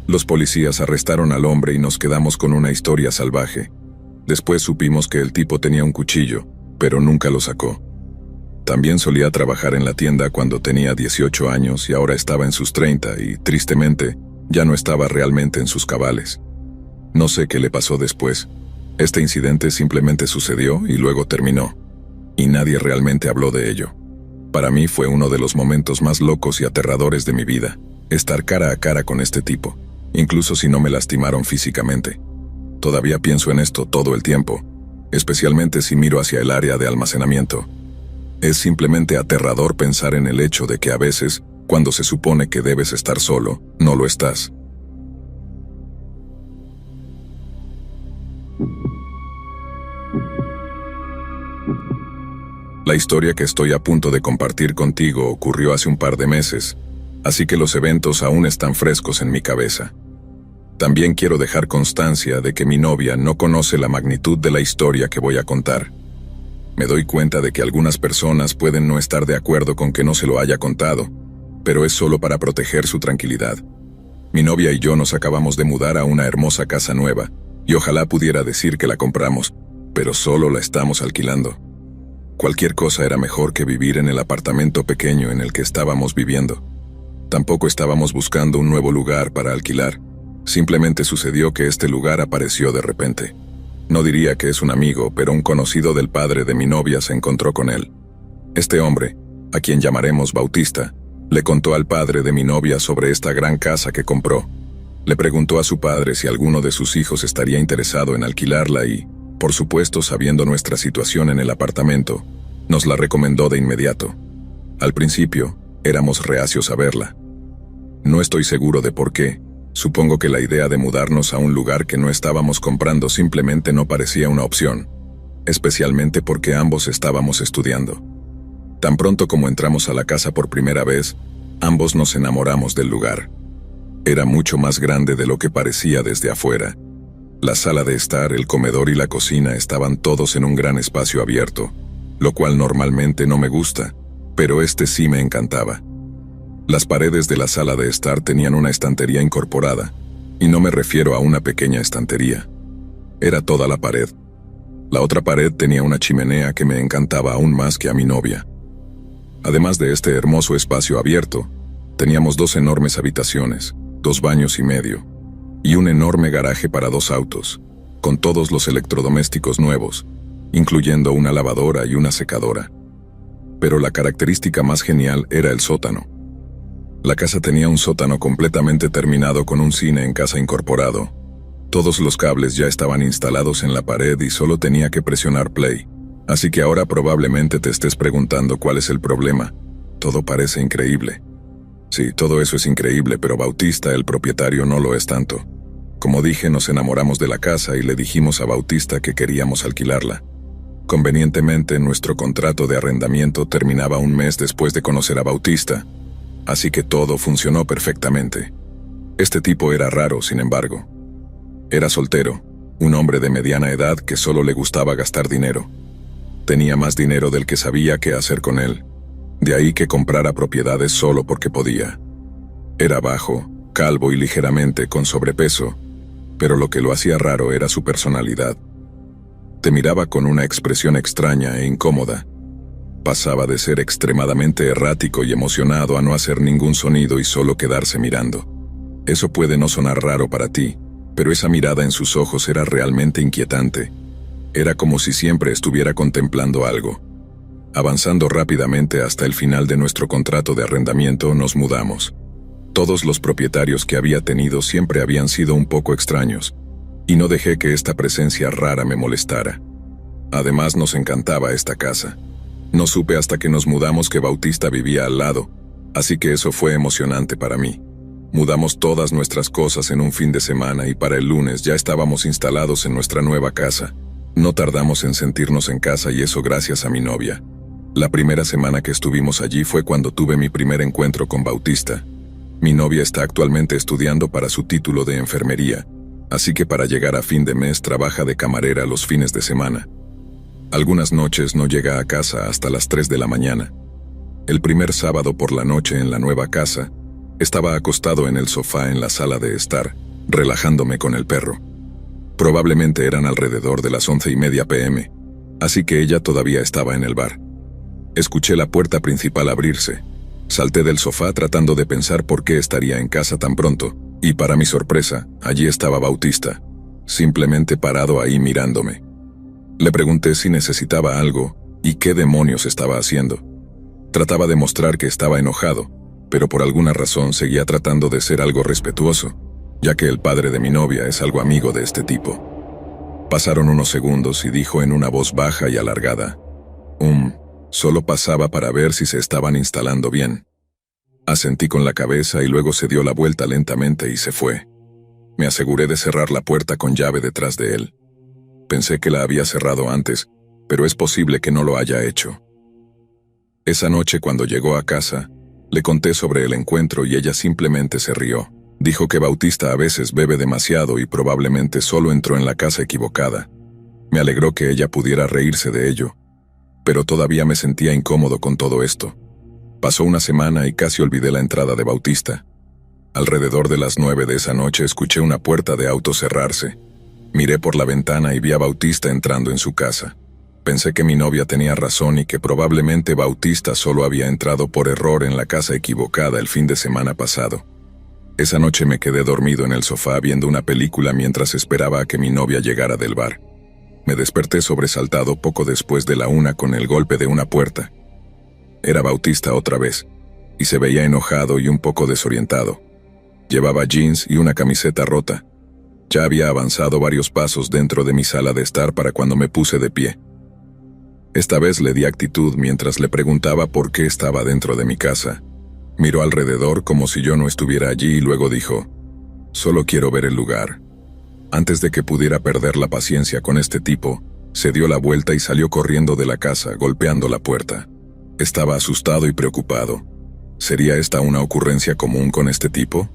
Los policías arrestaron al hombre y nos quedamos con una historia salvaje. Después supimos que el tipo tenía un cuchillo, pero nunca lo sacó. También solía trabajar en la tienda cuando tenía 18 años y ahora estaba en sus 30 y, tristemente, ya no estaba realmente en sus cabales. No sé qué le pasó después. Este incidente simplemente sucedió y luego terminó. Y nadie realmente habló de ello. Para mí fue uno de los momentos más locos y aterradores de mi vida, estar cara a cara con este tipo, incluso si no me lastimaron físicamente. Todavía pienso en esto todo el tiempo, especialmente si miro hacia el área de almacenamiento. Es simplemente aterrador pensar en el hecho de que a veces, cuando se supone que debes estar solo, no lo estás. La historia que estoy a punto de compartir contigo ocurrió hace un par de meses, así que los eventos aún están frescos en mi cabeza. También quiero dejar constancia de que mi novia no conoce la magnitud de la historia que voy a contar. Me doy cuenta de que algunas personas pueden no estar de acuerdo con que no se lo haya contado, pero es solo para proteger su tranquilidad. Mi novia y yo nos acabamos de mudar a una hermosa casa nueva, y ojalá pudiera decir que la compramos, pero solo la estamos alquilando. Cualquier cosa era mejor que vivir en el apartamento pequeño en el que estábamos viviendo. Tampoco estábamos buscando un nuevo lugar para alquilar. Simplemente sucedió que este lugar apareció de repente. No diría que es un amigo, pero un conocido del padre de mi novia se encontró con él. Este hombre, a quien llamaremos Bautista, le contó al padre de mi novia sobre esta gran casa que compró. Le preguntó a su padre si alguno de sus hijos estaría interesado en alquilarla y, por supuesto, sabiendo nuestra situación en el apartamento, nos la recomendó de inmediato. Al principio, éramos reacios a verla. No estoy seguro de por qué. Supongo que la idea de mudarnos a un lugar que no estábamos comprando simplemente no parecía una opción, especialmente porque ambos estábamos estudiando. Tan pronto como entramos a la casa por primera vez, ambos nos enamoramos del lugar. Era mucho más grande de lo que parecía desde afuera. La sala de estar, el comedor y la cocina estaban todos en un gran espacio abierto, lo cual normalmente no me gusta, pero este sí me encantaba. Las paredes de la sala de estar tenían una estantería incorporada, y no me refiero a una pequeña estantería. Era toda la pared. La otra pared tenía una chimenea que me encantaba aún más que a mi novia. Además de este hermoso espacio abierto, teníamos 2 enormes habitaciones, 2 baños y medio, y un enorme garaje para 2 autos, con todos los electrodomésticos nuevos, incluyendo una lavadora y una secadora. Pero la característica más genial era el sótano. La casa tenía un sótano completamente terminado con un cine en casa incorporado. Todos los cables ya estaban instalados en la pared y solo tenía que presionar play. Así que ahora probablemente te estés preguntando cuál es el problema. Todo parece increíble. Sí, todo eso es increíble, pero Bautista, el propietario, no lo es tanto. Como dije, nos enamoramos de la casa y le dijimos a Bautista que queríamos alquilarla. Convenientemente, nuestro contrato de arrendamiento terminaba un mes después de conocer a Bautista, así que todo funcionó perfectamente. Este tipo era raro, sin embargo. Era soltero, un hombre de mediana edad que solo le gustaba gastar dinero. Tenía más dinero del que sabía qué hacer con él, de ahí que comprara propiedades solo porque podía. Era bajo, calvo y ligeramente con sobrepeso, pero lo que lo hacía raro era su personalidad. Te miraba con una expresión extraña e incómoda. Pasaba de ser extremadamente errático y emocionado a no hacer ningún sonido y solo quedarse mirando. Eso puede no sonar raro para ti, pero esa mirada en sus ojos era realmente inquietante. Era como si siempre estuviera contemplando algo. Avanzando rápidamente hasta el final de nuestro contrato de arrendamiento, nos mudamos. Todos los propietarios que había tenido siempre habían sido un poco extraños, y no dejé que esta presencia rara me molestara. Además, nos encantaba esta casa. No supe hasta que nos mudamos que Bautista vivía al lado, así que eso fue emocionante para mí. Mudamos todas nuestras cosas en un fin de semana y para el lunes ya estábamos instalados en nuestra nueva casa. No tardamos en sentirnos en casa y eso gracias a mi novia. La primera semana que estuvimos allí fue cuando tuve mi primer encuentro con Bautista. Mi novia está actualmente estudiando para su título de enfermería, así que para llegar a fin de mes trabaja de camarera los fines de semana. Algunas noches no llega a casa hasta las 3 de la mañana. El primer sábado por la noche en la nueva casa, estaba acostado en el sofá en la sala de estar, relajándome con el perro. Probablemente eran alrededor de las 11:30 p.m., así que ella todavía estaba en el bar. Escuché la puerta principal abrirse. Salté del sofá tratando de pensar por qué estaría en casa tan pronto, y para mi sorpresa, allí estaba Bautista, simplemente parado ahí mirándome. Le pregunté si necesitaba algo y qué demonios estaba haciendo. Trataba de mostrar que estaba enojado, pero por alguna razón seguía tratando de ser algo respetuoso, ya que el padre de mi novia es algo amigo de este tipo. Pasaron unos segundos y dijo en una voz baja y alargada, solo pasaba para ver si se estaban instalando bien. Asentí con la cabeza y luego se dio la vuelta lentamente y se fue. Me aseguré de cerrar la puerta con llave detrás de él. Pensé que la había cerrado antes, pero es posible que no lo haya hecho. Esa noche cuando llegó a casa, le conté sobre el encuentro y ella simplemente se rió. Dijo que Bautista a veces bebe demasiado y probablemente solo entró en la casa equivocada. Me alegró que ella pudiera reírse de ello, pero todavía me sentía incómodo con todo esto. Pasó una semana y casi olvidé la entrada de Bautista. Alrededor de las 9 de esa noche escuché una puerta de auto cerrarse. Miré por la ventana y vi a Bautista entrando en su casa. Pensé que mi novia tenía razón y que probablemente Bautista solo había entrado por error en la casa equivocada el fin de semana pasado. Esa noche me quedé dormido en el sofá viendo una película mientras esperaba a que mi novia llegara del bar. Me desperté sobresaltado poco después de la 1 con el golpe de una puerta. Era Bautista otra vez, y se veía enojado y un poco desorientado. Llevaba jeans y una camiseta rota. Ya había avanzado varios pasos dentro de mi sala de estar para cuando me puse de pie. Esta vez le di actitud mientras le preguntaba por qué estaba dentro de mi casa. Miró alrededor como si yo no estuviera allí y luego dijo, «Solo quiero ver el lugar». Antes de que pudiera perder la paciencia con este tipo, se dio la vuelta y salió corriendo de la casa, golpeando la puerta. Estaba asustado y preocupado. ¿Sería esta una ocurrencia común con este tipo?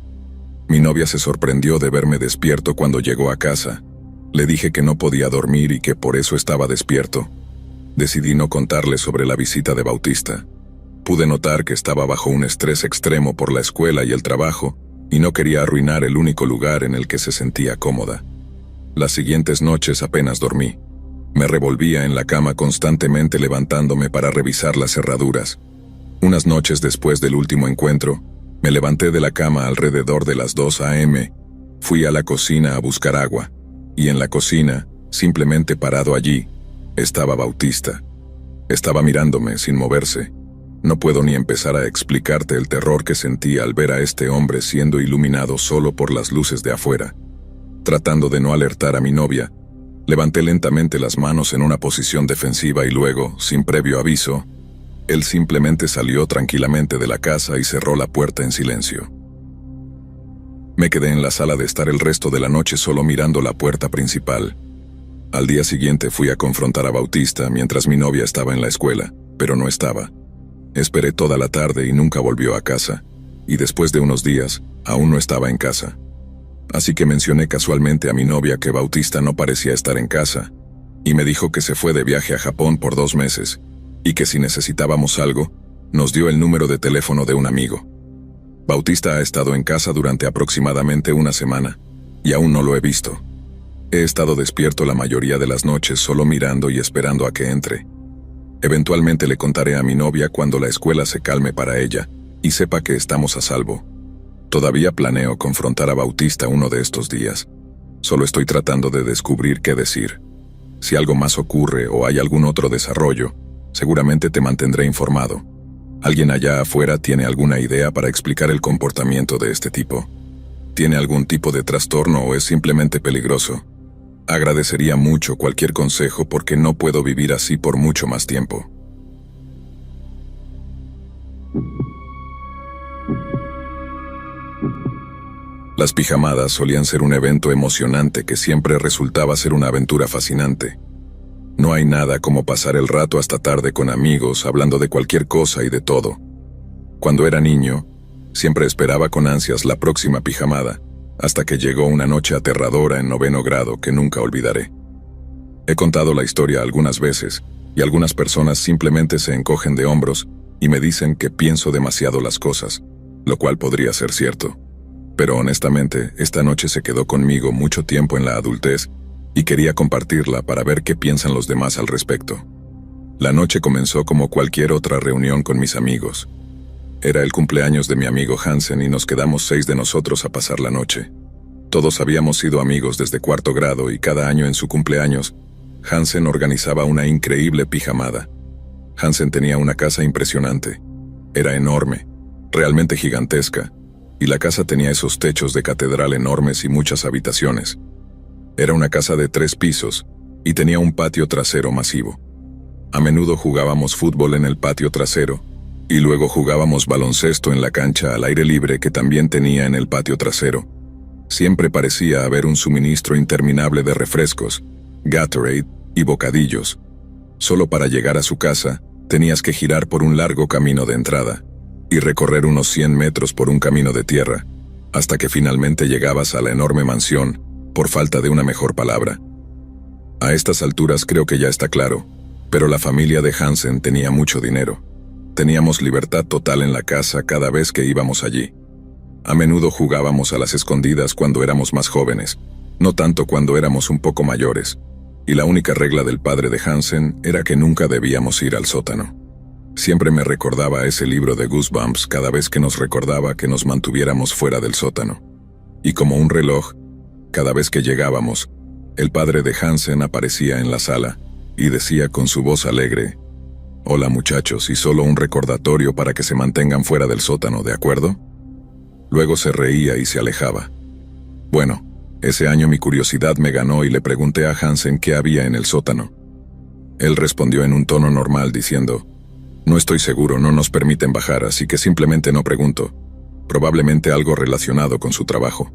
Mi novia se sorprendió de verme despierto cuando llegó a casa. Le dije que no podía dormir y que por eso estaba despierto. Decidí no contarle sobre la visita de Bautista. Pude notar que estaba bajo un estrés extremo por la escuela y el trabajo, y no quería arruinar el único lugar en el que se sentía cómoda. Las siguientes noches apenas dormí. Me revolvía en la cama constantemente levantándome para revisar las cerraduras. Unas noches después del último encuentro, me levanté de la cama alrededor de las 2 a.m., fui a la cocina a buscar agua, y en la cocina, simplemente parado allí, estaba Bautista. Estaba mirándome sin moverse. No puedo ni empezar a explicarte el terror que sentí al ver a este hombre siendo iluminado solo por las luces de afuera. Tratando de no alertar a mi novia, levanté lentamente las manos en una posición defensiva y luego, sin previo aviso, él simplemente salió tranquilamente de la casa y cerró la puerta en silencio. Me quedé en la sala de estar el resto de la noche solo mirando la puerta principal. Al día siguiente fui a confrontar a Bautista mientras mi novia estaba en la escuela, pero no estaba. Esperé toda la tarde y nunca volvió a casa, y después de unos días, aún no estaba en casa. Así que mencioné casualmente a mi novia que Bautista no parecía estar en casa, y me dijo que se fue de viaje a Japón por 2 meses, y que si necesitábamos algo, nos dio el número de teléfono de un amigo. Bautista ha estado en casa durante aproximadamente una semana, y aún no lo he visto. He estado despierto la mayoría de las noches solo mirando y esperando a que entre. Eventualmente le contaré a mi novia cuando la escuela se calme para ella y sepa que estamos a salvo. Todavía planeo confrontar a Bautista uno de estos días. Solo estoy tratando de descubrir qué decir. Si algo más ocurre o hay algún otro desarrollo, seguramente te mantendré informado. ¿Alguien allá afuera tiene alguna idea para explicar el comportamiento de este tipo? ¿Tiene algún tipo de trastorno o es simplemente peligroso? Agradecería mucho cualquier consejo porque no puedo vivir así por mucho más tiempo. Las pijamadas solían ser un evento emocionante que siempre resultaba ser una aventura fascinante. No hay nada como pasar el rato hasta tarde con amigos hablando de cualquier cosa y de todo. Cuando era niño, siempre esperaba con ansias la próxima pijamada, hasta que llegó una noche aterradora en 9º grado que nunca olvidaré. He contado la historia algunas veces, y algunas personas simplemente se encogen de hombros y me dicen que pienso demasiado las cosas, lo cual podría ser cierto. Pero honestamente, esta noche se quedó conmigo mucho tiempo en la adultez y quería compartirla para ver qué piensan los demás al respecto. La noche comenzó como cualquier otra reunión con mis amigos. Era el cumpleaños de mi amigo Hansen y nos quedamos 6 de nosotros a pasar la noche. Todos habíamos sido amigos desde 4º grado y cada año en su cumpleaños, Hansen organizaba una increíble pijamada. Hansen tenía una casa impresionante. Era enorme, realmente gigantesca, y la casa tenía esos techos de catedral enormes y muchas habitaciones. Era una casa de 3 pisos y tenía un patio trasero masivo. A menudo jugábamos fútbol en el patio trasero y luego jugábamos baloncesto en la cancha al aire libre que también tenía en el patio trasero. Siempre parecía haber un suministro interminable de refrescos, Gatorade y bocadillos. Solo para llegar a su casa, tenías que girar por un largo camino de entrada y recorrer unos 100 metros por un camino de tierra, hasta que finalmente llegabas a la enorme mansión, por falta de una mejor palabra. A estas alturas creo que ya está claro, pero la familia de Hansen tenía mucho dinero. Teníamos libertad total en la casa cada vez que íbamos allí. A menudo jugábamos a las escondidas cuando éramos más jóvenes, no tanto cuando éramos un poco mayores, y la única regla del padre de Hansen era que nunca debíamos ir al sótano. Siempre me recordaba ese libro de Goosebumps cada vez que nos recordaba que nos mantuviéramos fuera del sótano. Y como un reloj, cada vez que llegábamos, el padre de Hansen aparecía en la sala y decía con su voz alegre: «Hola muchachos, y solo un recordatorio para que se mantengan fuera del sótano, ¿de acuerdo?». Luego se reía y se alejaba. Bueno, ese año mi curiosidad me ganó y le pregunté a Hansen qué había en el sótano. Él respondió en un tono normal diciendo: «No estoy seguro, no nos permiten bajar, así que simplemente no pregunto. Probablemente algo relacionado con su trabajo».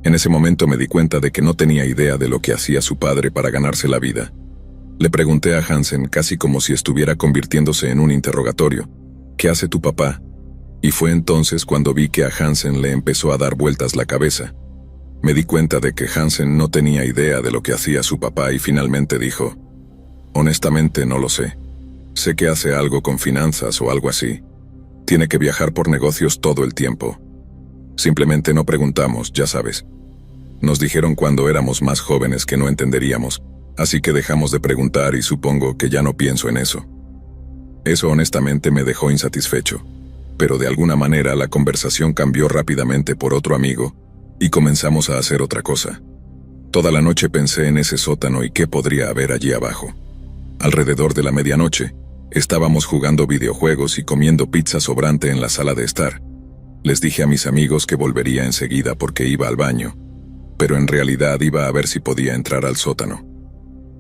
En ese momento me di cuenta de que no tenía idea de lo que hacía su padre para ganarse la vida. Le pregunté a Hansen casi como si estuviera convirtiéndose en un interrogatorio: «¿Qué hace tu papá?». Y fue entonces cuando vi que a Hansen le empezó a dar vueltas la cabeza. Me di cuenta de que Hansen no tenía idea de lo que hacía su papá y finalmente dijo: «Honestamente no lo sé. Sé que hace algo con finanzas o algo así. Tiene que viajar por negocios todo el tiempo. Simplemente no preguntamos, ya sabes. Nos dijeron cuando éramos más jóvenes que no entenderíamos, así que dejamos de preguntar y supongo que ya no pienso en eso». Eso honestamente me dejó insatisfecho, pero de alguna manera la conversación cambió rápidamente por otro amigo y comenzamos a hacer otra cosa. Toda la noche pensé en ese sótano y qué podría haber allí abajo. Alrededor de la medianoche, estábamos jugando videojuegos y comiendo pizza sobrante en la sala de estar. Les dije a mis amigos que volvería enseguida porque iba al baño, pero en realidad iba a ver si podía entrar al sótano.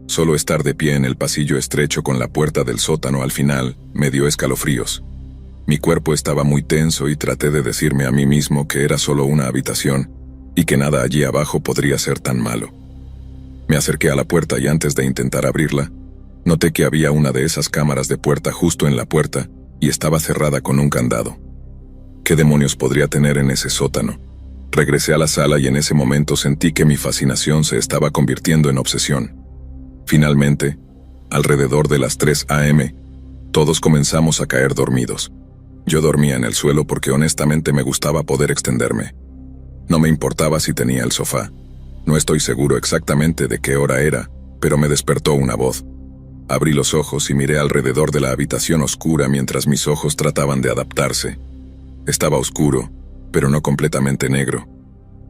Solo estar de pie en el pasillo estrecho con la puerta del sótano al final me dio escalofríos. Mi cuerpo estaba muy tenso y traté de decirme a mí mismo que era solo una habitación y que nada allí abajo podría ser tan malo. Me acerqué a la puerta y antes de intentar abrirla, noté que había una de esas cámaras de puerta justo en la puerta y estaba cerrada con un candado. ¿Qué demonios podría tener en ese sótano? Regresé a la sala y en ese momento sentí que mi fascinación se estaba convirtiendo en obsesión. Finalmente, alrededor de las 3 a.m., todos comenzamos a caer dormidos. Yo dormía en el suelo porque honestamente me gustaba poder extenderme. No me importaba si tenía el sofá. No estoy seguro exactamente de qué hora era, pero me despertó una voz. Abrí los ojos y miré alrededor de la habitación oscura mientras mis ojos trataban de adaptarse. Estaba oscuro, pero no completamente negro.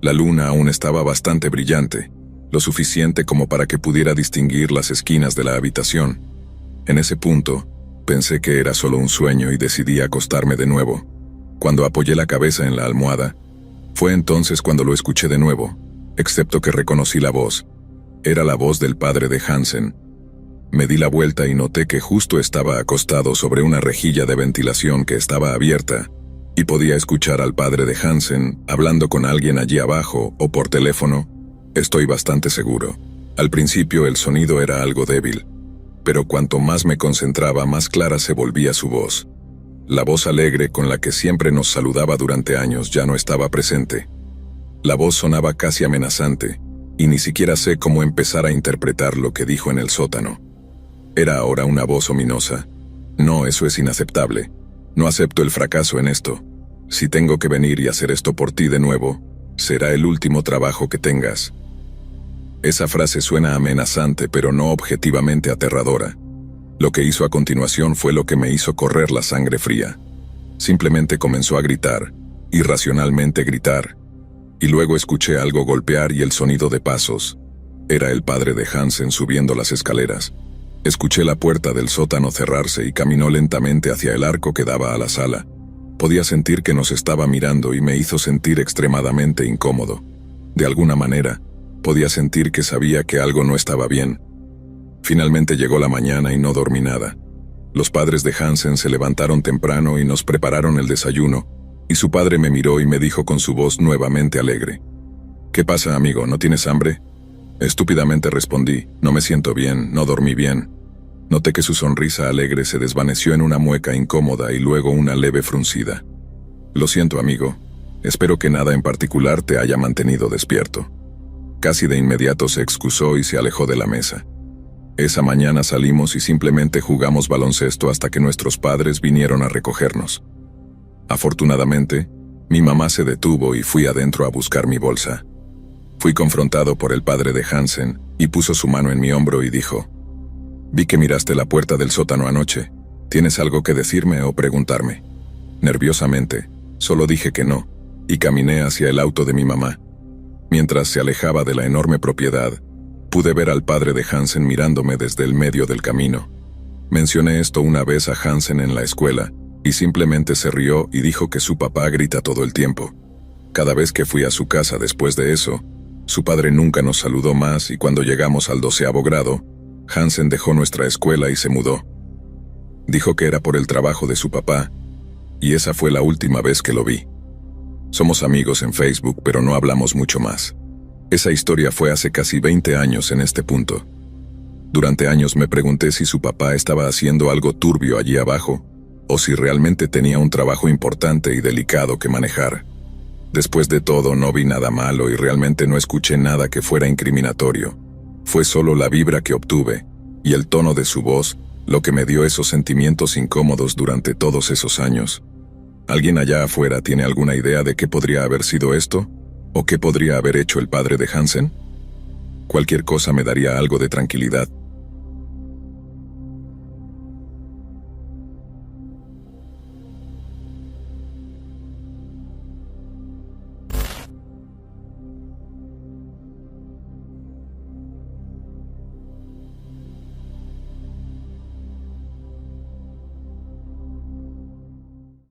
La luna aún estaba bastante brillante, lo suficiente como para que pudiera distinguir las esquinas de la habitación. En ese punto, pensé que era solo un sueño y decidí acostarme de nuevo. Cuando apoyé la cabeza en la almohada, fue entonces cuando lo escuché de nuevo, excepto que reconocí la voz. Era la voz del padre de Hansen. Me di la vuelta y noté que justo estaba acostado sobre una rejilla de ventilación que estaba abierta, y podía escuchar al padre de Hansen hablando con alguien allí abajo o por teléfono. Estoy bastante seguro. Al principio el sonido era algo débil, pero cuanto más me concentraba, más clara se volvía su voz. La voz alegre con la que siempre nos saludaba durante años ya no estaba presente. La voz sonaba casi amenazante, y ni siquiera sé cómo empezar a interpretar lo que dijo en el sótano. Era ahora una voz ominosa. No, eso es inaceptable. No acepto el fracaso en esto. Si tengo que venir y hacer esto por ti de nuevo, será el último trabajo que tengas. Esa frase suena amenazante, pero no objetivamente aterradora. Lo que hizo a continuación fue lo que me hizo correr la sangre fría. Simplemente comenzó a gritar, irracionalmente gritar, y luego escuché algo golpear y el sonido de pasos. Era el padre de Hansen subiendo las escaleras. Escuché la puerta del sótano cerrarse y caminó lentamente hacia el arco que daba a la sala. Podía sentir que nos estaba mirando y me hizo sentir extremadamente incómodo. De alguna manera, podía sentir que sabía que algo no estaba bien. Finalmente llegó la mañana y no dormí nada. Los padres de Hansen se levantaron temprano y nos prepararon el desayuno, y su padre me miró y me dijo con su voz nuevamente alegre: «¿Qué pasa, amigo? ¿No tienes hambre?» Estúpidamente respondí: «No me siento bien, no dormí bien». Noté que su sonrisa alegre se desvaneció en una mueca incómoda y luego una leve fruncida. «Lo siento, amigo. Espero que nada en particular te haya mantenido despierto». Casi de inmediato se excusó y se alejó de la mesa. Esa mañana salimos y simplemente jugamos baloncesto hasta que nuestros padres vinieron a recogernos. Afortunadamente, mi mamá se detuvo y fui adentro a buscar mi bolsa. Fui confrontado por el padre de Hansen y puso su mano en mi hombro y dijo: «Vi que miraste la puerta del sótano anoche. ¿Tienes algo que decirme o preguntarme?» Nerviosamente, solo dije que no, y caminé hacia el auto de mi mamá. Mientras se alejaba de la enorme propiedad, pude ver al padre de Hansen mirándome desde el medio del camino. Mencioné esto una vez a Hansen en la escuela, y simplemente se rió y dijo que su papá grita todo el tiempo. Cada vez que fui a su casa después de eso, su padre nunca nos saludó más, y cuando llegamos al 12º grado, Hansen dejó nuestra escuela y se mudó. Dijo que era por el trabajo de su papá, y esa fue la última vez que lo vi. Somos amigos en Facebook, pero no hablamos mucho más. Esa historia fue hace casi 20 años en este punto. Durante años me pregunté si su papá estaba haciendo algo turbio allí abajo, o si realmente tenía un trabajo importante y delicado que manejar. Después de todo, no vi nada malo y realmente no escuché nada que fuera incriminatorio. Fue solo la vibra que obtuve, y el tono de su voz, lo que me dio esos sentimientos incómodos durante todos esos años. ¿Alguien allá afuera tiene alguna idea de qué podría haber sido esto? ¿O qué podría haber hecho el padre de Hansen? Cualquier cosa me daría algo de tranquilidad.